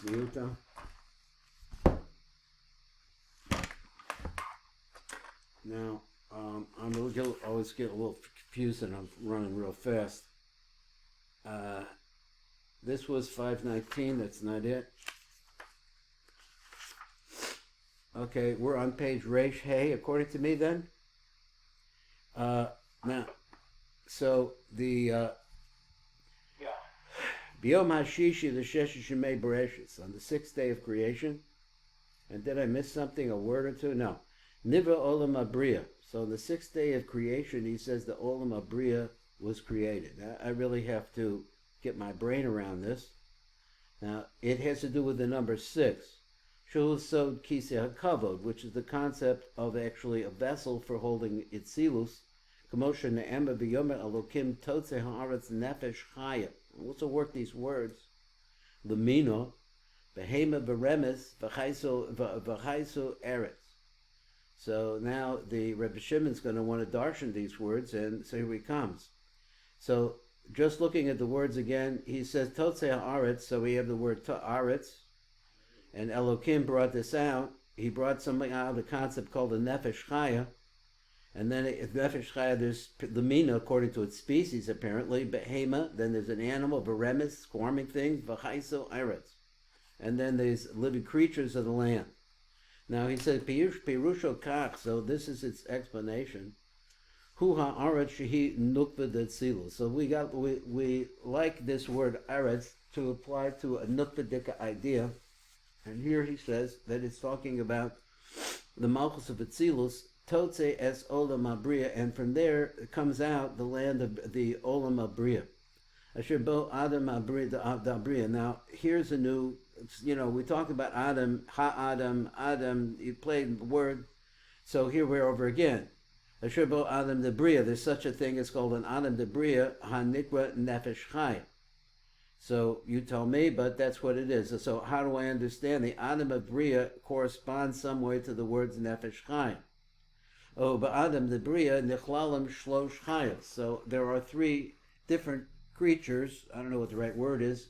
D'tzniuta. Now, always get a little confused and I'm running real fast. This was 519, that's not it. Okay, we're on page Reish Hey, according to me then. Now, so the B'yom HaShishi l'Shesh Shemei Bereshis, on the sixth day of creation. And did I miss something, a word or two? No. Nivra Olam Abriya. So on the sixth day of creation, he says the Olam Abriya was created. I really have to get my brain around this. Now, it has to do with the number 6. Shu Sod Kisei HaKavod, which is the concept of actually a vessel for holding Itzilus. Kamosha Ne'ema B'yomer Elokim Totzei Ha'aretz Nefesh Chaya. Let's work these words. Lemino, Behema Beremes, V'chaiso Eretz. So now the Rebbe Shimon's going to want to darshan these words, and so here he comes. So just looking at the words again, he says Totzei Ha'aretz, so we have the word Ta'aretz, and Elokim brought this out. He brought something out of the concept called the Nefesh Chaya. And then Nefesh Chaya, there's the mina, according to its species, apparently. Behema, then there's an animal, beremis, swarming things, v'chaiso eretz. And then there's living creatures of the land. Now he says, Pirusho kach, so this is its explanation. Hu ha'aretz shehi nukva d'tzilus. So we like this word eretz to apply to a nukvadika idea. And here he says that it's talking about the malchus of Atzilus, Totze es Olam Abriya, and from there comes out the land of the Olam Abriya. Asher bo Adam Abriya. Now, here's a new, we talked about Adam, Adam, you played the word. So here we're over again. Asher bo Adam Debriya. There's such a thing as called an Adam Debriya, Hanikra Nefesh Chaya. So you tell me, but that's what it is. So how do I understand? The Adam of Bria corresponds some way to the words Nefesh Chaya. Oh, but Adam the Bria, Nichlalim Shlosh Chayos. So there are 3 different creatures, I don't know what the right word is,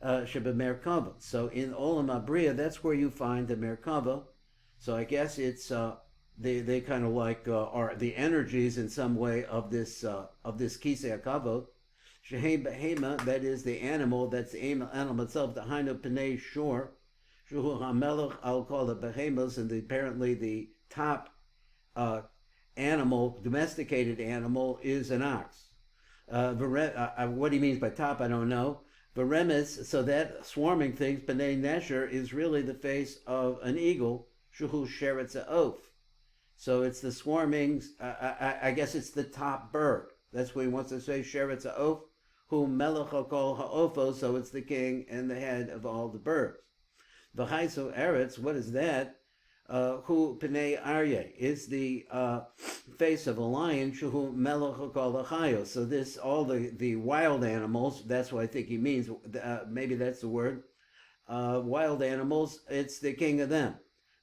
Sheba Merkava. So in Olam Abriya, that's where you find the Merkava. So I guess it's, they kind of like are the energies in some way of this Kisei HaKavod. Shehem Behema, that is the animal, that's the animal itself, the Hainu Pnei Shor. Shuhu HaMelech, I'll call it Behemas, and apparently the top animal, domesticated animal, is an ox. What he means by top, I don't know. Veremes, so that swarming thing, Pnei Nesher, is really the face of an eagle. Shuhu Sheretz Ha'of. So it's the swarming, I guess it's the top bird. That's what he wants to say, Sheretz Ha'of, who Melech Hakol Ha'ofo, so it's the king and the head of all the birds. V'chaiso Eretz, what is that? Who Pnei Aryeh is the face of a lion, Shuhu Melech Hakol Ha'chayos. So this, all the wild animals, that's what I think he means, maybe that's the word. Wild animals, it's the king of them.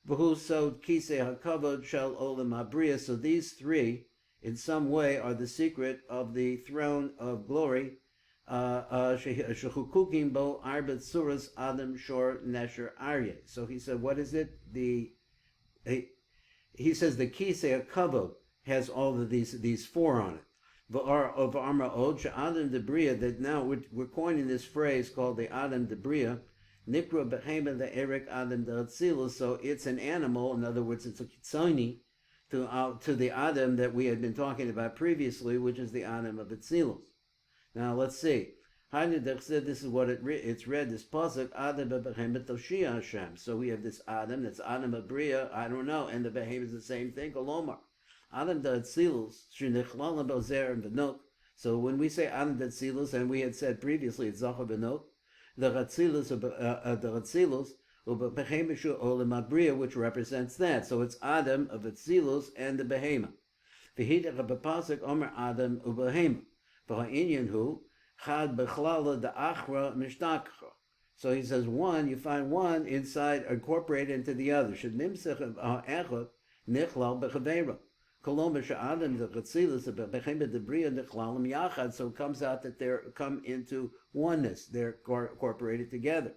V'hu Sod Kisei HaKavod Shel Olam Abriya. So these 3, in some way, are the secret of the throne of glory. Shechukukim bo arbet suras adam shor nesher aryeh. So he said, what is it? He says the Kisei HaKavod has all of these 4 on it. Of Amra Od Adam Debriya, that now we're coining this phrase called the Adam Debriya. Nikra Behema the Erik Adam D'tzilus. So it's an animal. In other words, it's a kitzoni to the Adam that we had been talking about previously, which is the Adam of Atzilus. Now let's see. This is what it's read, this pasuk, Adam b'behemet Toshia Hashem. So we have this Adam, that's Adam of Bria, I don't know, and the behemoth is the same thing, Kolomar. Adam D'tzilus, Sh'nichlalim Bozer and Benok. So when we say Adam D'tzilus, and we had said previously, it's Zachar Benok, the Ratzilus, which represents that. So it's Adam of Atzilus and the Behema. V'hidach b'pasuk Omer Adam u'Behema. V'ha'inyan hu chad b'chlala da'achra mishtakcha. So he says one, you find one inside, incorporated into the other. Should nimsech echad nichlal b'chaveira. Kolom b'sha'adam d'chatzilus b'chema debriya nichlalim yachad. So it comes out that they come into oneness. They're incorporated together.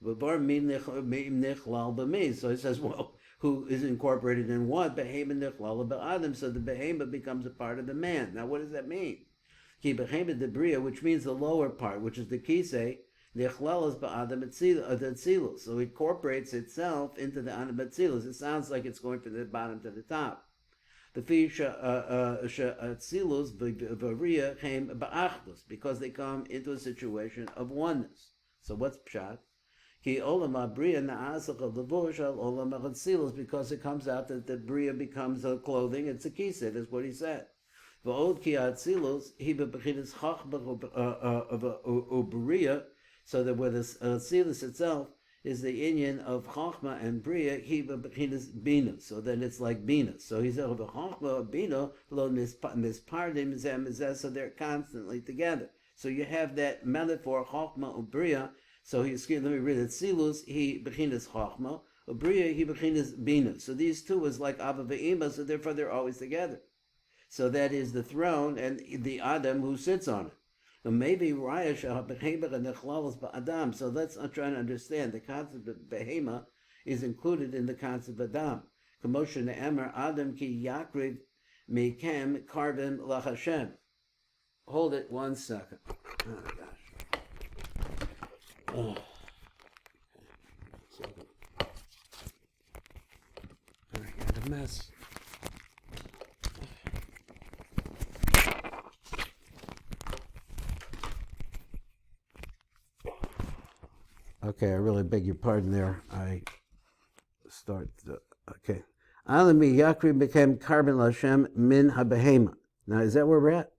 So he says, well, who is incorporated in what? Behema nichlala ba'adam. So the behema becomes a part of the man. Now, what does that mean? Ki behema debria, which means the lower part, which is the kisei, nichlalas ba'adam etzilus. So it incorporates itself into the adam etzilus. It sounds like it's going from the bottom to the top. Because they come into a situation of oneness. So what's pshat? Because it comes out that the bria becomes a clothing. It's a kiseh. That's what he said. So that where the atzilus itself is the union of Chachma and Bria, he b'chinas Bina. So then it's like Bina. So he said, Chachma, Bina, lo mispardim, zeh, so they're constantly together. So you have that metaphor, Chachma and Bria. So let me read it. Silus, he b'chinas Chachma, Bria, he b'chinas Bina. So these two is like Abba ve'ima, so therefore they're always together. So that is the throne and the Adam who sits on it. Maybe Raya Adam. So let's try to understand the concept of behema is included in the concept of Adam. Commotion Emer Adam ki yakriv mekem karvim lachashem. Hold it 1 second. Oh gosh. Oh. I got a mess. Okay, I really beg your pardon there. Okay. Alami Yakri became carbon Lashem min habehema. Now, is that where we're at?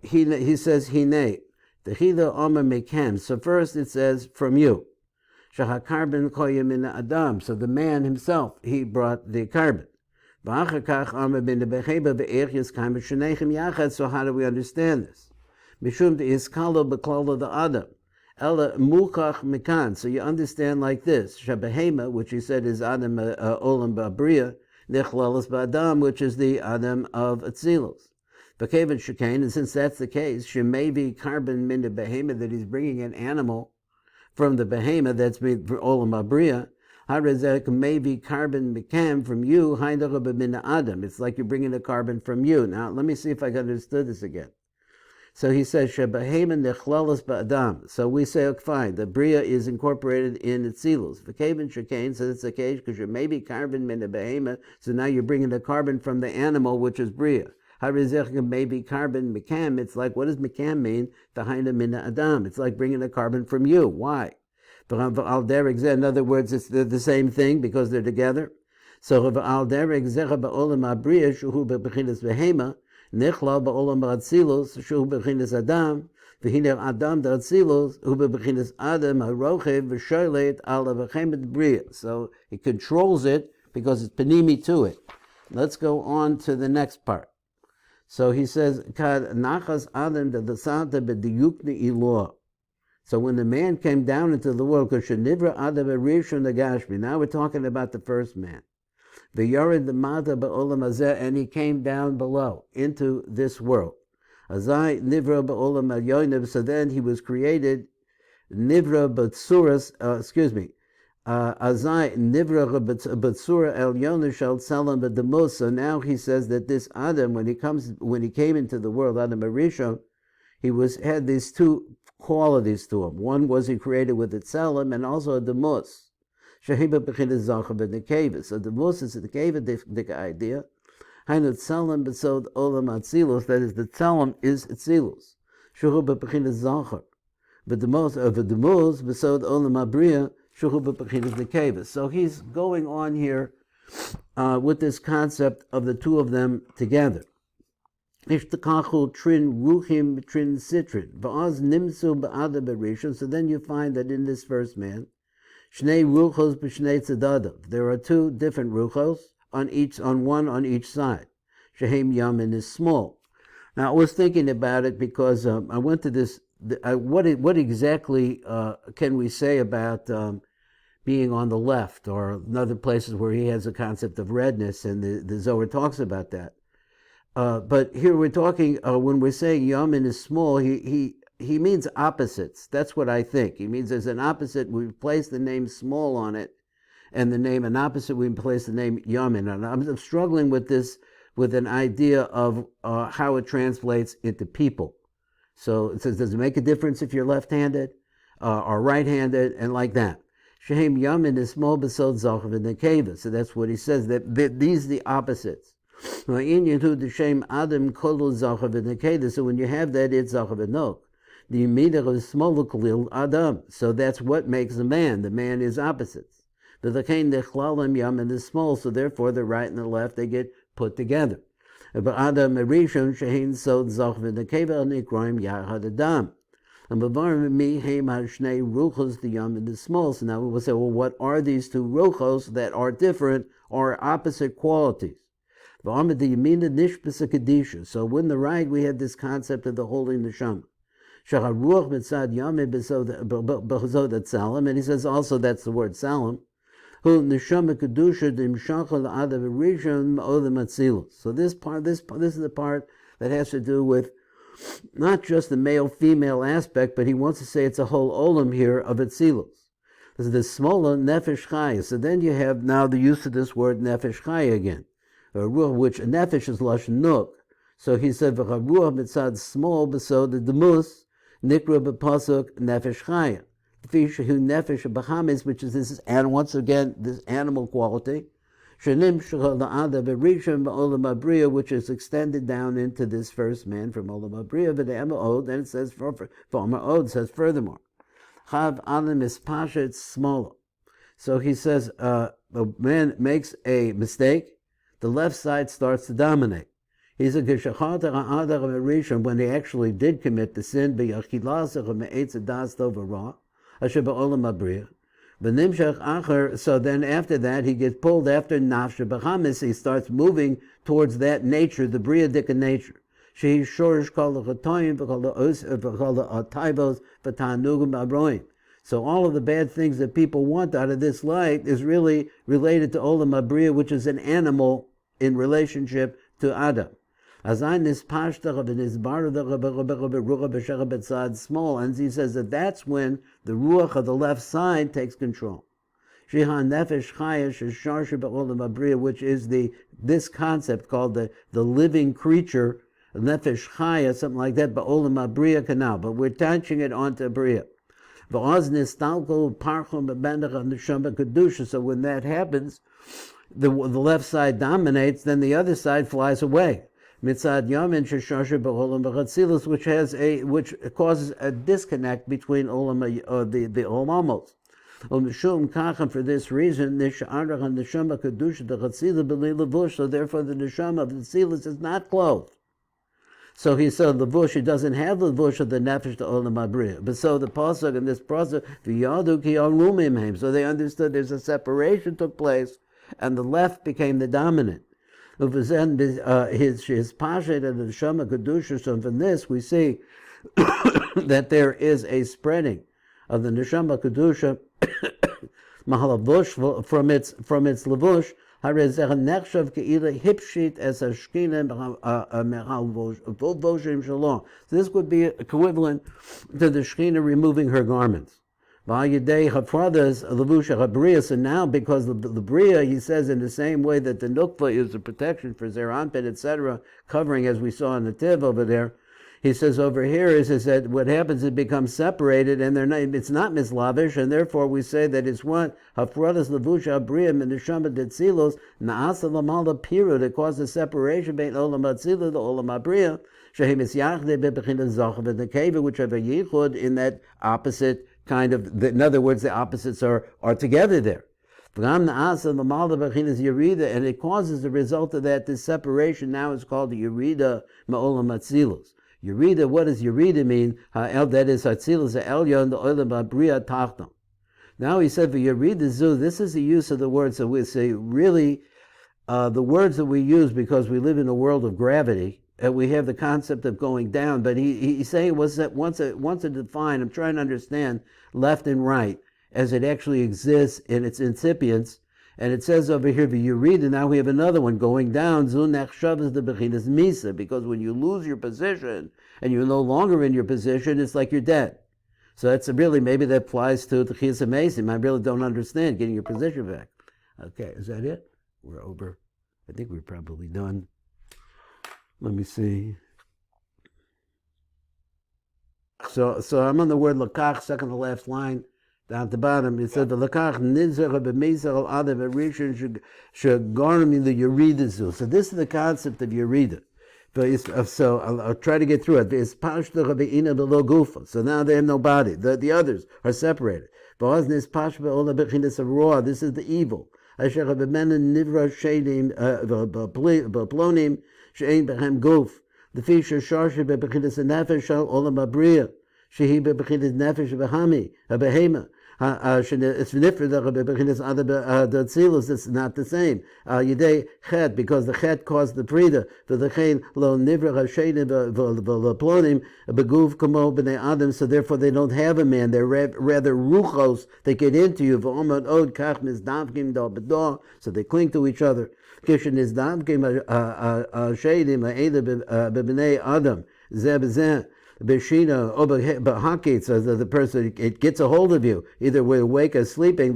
He says, Hine. The Hida Omer Mekem. So first it says, from you. Shahakarbon koya min Adam. So the man himself, he brought the carbon. So how do we understand this? Mishum de iskalo beklalo the Adam. Ella mukach mikan. So you understand like this: Shabehema, which he said is Adam Olam Ba'Bria, Nechlalas Ba'Adam, which is the Adam of Atzilus. B'Kevan Shekain, and since that's the case, Shemevi carbon min the Behema, that he's bringing an animal from the Behema that's made for Olam Ba'Bria. Harazek maybe carbon mikam from you, Haindach min Adam. It's like you're bringing a carbon from you. Now let me see if I can understand this again. So he says, Shebahema nechlalas ba'adam. So we say, okay, fine, the Bria is incorporated in Atzilus. V'keven shekain, so it's the case, because you're maybe carbon min the behema, so now you're bringing the carbon from the animal, which is Bria. Harizech maybe carbon mikam, it's like, what does mikam mean? V'haina min adam. It's like bringing a carbon from you. Why? In other words, it's the same thing, because they're together. So, v'al derek zecha ba'olam ha'bria, shuhu be'bechinas behema, Nechla ba'olam ba'atzilus, shu bechinas Adam, v'hiner Adam da'atzilus, hu bechinas Adam ha'rochev v'sholet ala v'chemet bria. So he controls it because it's panimi to it. Let's go on to the next part. So he says, Kad nachas Adam da'dasanta b'diyukni iloh. So when the man came down into the world, because shenivra Adam v'rishon nagashmi. Now we're talking about the first man. The Yored the Mata ba'olam hazeh, and he came down below into this world. Azai nivra ba'olam al-yonev, so then he was created nivra b'tsuras, Azai nivra b'tsura el-yonev shall tzalam b'demus. So now he says that this Adam, when he came into the world, Adam Arishon, he had these two qualities to him. One was he created with a tzalam and also a demus. Shahiba b'chinas zacha b'nekeva. So the mus is the keva, the idea. Hainu tzalam b'sod olam atzilus. That is, the tzalam is atzilus. Shahuba b'chinas zacha. But the mus b'sod olam abriya. Shahuba b'chinas nekeva. So he's going on here with this concept of the two of them together. Ishtakachu trin ruchim trin sitrin. Va'az nimsu ba'ada b'rishon. So then you find that in this first man, Shnei ruchos b'shnei tzadadav. There are two different ruchos on one on each side. Shehem yamin is small. Now I was thinking about it because I went to this. What exactly can we say about being on the left, or in other places where he has a concept of redness, and the Zohar talks about that. But here we're talking when we're saying yamin is small. He he means opposites. That's what I think. He means there's an opposite. We place the name small on it, and an opposite, we place the name Yamin. And I'm struggling with this, with an idea of how it translates into people. So it says, does it make a difference if you're left-handed or right-handed, and like that? Shehem Yamin is small besod zachav in the keva. So that's what he says, that these are the opposites. So when you have that, it's zachav enok. The yimidach is smaller kalil adam. So that's what makes a man. The man is opposites. The chlalim Yamin is small, so therefore the right and the left, they get put together. But Adam Rishon shehin sod zachav in the keva nikroim yachad adam. And Bavar mi heim hashnei ruchos the Yamin is small. So now we will say, well, what are these two ruchos that are different or opposite qualities? So when the right, we have this concept of the holy neshama. And he says also that's the word salam. So this part, this is the part that has to do with not just the male-female aspect, but he wants to say it's a whole olam here of Atzilus. This is the smaller Nefesh Chaya. So then you have now the use of this word Nefesh Chaya again, which Nefesh is Lashon Nuk. So he said, V'charuach mitzad small besod the demus, nikra b'pasuk Nefesh Chaya. Fishahu Nefesh Bahamis, which is this, and once again, this animal quality. Shanim Shachal La'ada Berishon Ba'olam Abriya, which is extended down into this first man from Olam Abriya, V'de'ema then it says, Od says furthermore, Chav Alim is Pasha, it's smaller. So he says, a man makes a mistake, the left side starts to dominate. He said, when he actually did commit the sin, so then after that, he gets pulled after Nafsha Bahamis, he starts moving towards that nature, the Briadika nature. So all of the bad things that people want out of this life is really related to Olam Abriya, which is an animal in relationship to Adam. Small, and he says that that's when the ruach of the left side takes control. Which is this concept called the living creature, Nefesh Chaya, something like that, but Olam Abriya canal. But we're attaching it onto Abriya. So when that happens, the left side dominates, then the other side flies away. Mitzad Yamin Sheshasha B'Olam B'Chatzilus, which causes a disconnect between the Olamos. For this reason, so therefore the neshama of the Tzilus is not clothed. So he said levush, he doesn't have the levush of the nefesh to Olam Abriya. But so the pasuk in this pasuk, v'yadu ki arumim heim. So they understood there's a separation took place, and the left became the dominant. His pasha and the neshama kedusha. So from this we see that there is a spreading of the neshama kedusha mahalavush from its levush. So this would be equivalent to the Shekhinah removing her garments. And now, because of the Bria, he says in the same way that the Nukva is a protection for Zeranpet, etc., covering, as we saw in the Tiv over there, he says over here is that what happens, it becomes separated, and it's not mislavish, and therefore we say that it's what hafradas levusha abriyam and neshama detzilos naasa lamala piru that causes separation between olam atzila the olam abriya shehem is yachde bebechinah zachav and the keva, which have a yichud in that opposite kind of. In other words, the opposites are together there. And it causes the result of that, this separation now is called the Yerida Ma'olam Atzilos. Yerida, what does Yerida mean? That is Atzilos Elyon, the Olam Abriya Tachton. Now he said, Yerida Zu, this is the use of the words that we say, really, the words that we use because we live in a world of gravity, and we have the concept of going down, but he's saying was that once to define, I'm trying to understand left and right, as it actually exists in its incipience, And it says over here, V'yurida, now we have another one going down, Zu nechshavas the bechinas misa, because when you lose your position, and you're no longer in your position, it's like you're dead. So that's really, maybe that applies to the Chiyas Mesim. I really don't understand getting your position back. Okay, is that it? We're over. I think we're probably done. Let me see. So I'm on the word lakach, second to last line, down at the bottom. It says the lakach nizar b'meisar al adam rishon shagarmi the yeridazu. So this is the concept of yerida. So I'll try to get through it. So now they have no body. The others are separated. This is the evil. The fisher sharsha bebechinas nefesh shal olam abriya, shehi bebechinas nefesh behami behema. It's nifrida bebechinas other d'tzniuta. It's not the same. Yidei chet, because the chet caused the prida. V'lechein lo nivra hashenim v'leplonim beguv kamo b'nei adam. So therefore they don't have a man. They're rather ruchos. They get into you. V'omad od kach mizdavkim do b'do. So they cling to each other. Kishin is damkim shedim ha'eda b'bnei adam zeh b'zeh b'shina or b'hakit. So the person, it gets a hold of you, either we're awake or sleeping. He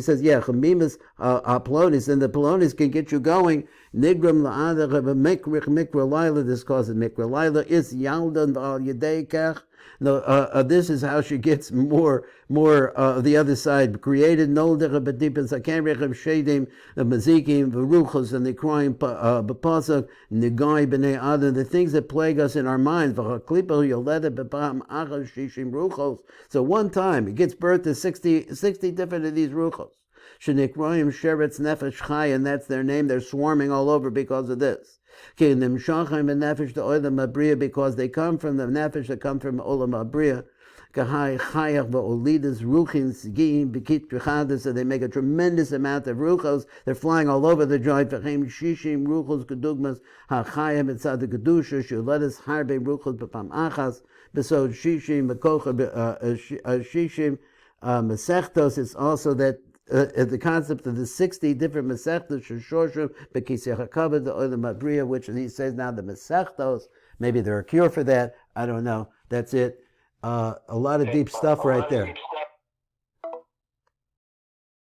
says, yeah, chamimas aplonis, and the aplonis can get you going. Nigram la'adach mikra laila. This causes mikra laila. Is yaldan v'al yedei kach. No, this is how she gets more the other side created. No, the shadim, the mazikim, the ruchos, and the crying b'pasuk, negai b'nei adam, the things that plague us in our minds. So one time it gets birth to 60 different of these ruchos. Shenikroim sheretz Nefesh Chaya, and that's their name. They're swarming all over because of this. Because they come from the nefesh that come from olam abriya. So they make a tremendous amount of ruchos. They're flying all over the joint. It's also that the concept of the 60 different Masechtos, Shoshim, Bekisei HaKavod, the Olam Abriya, which he says now the Masechtos, maybe they're a cure for that, I don't know. That's it. A lot of deep stuff right there.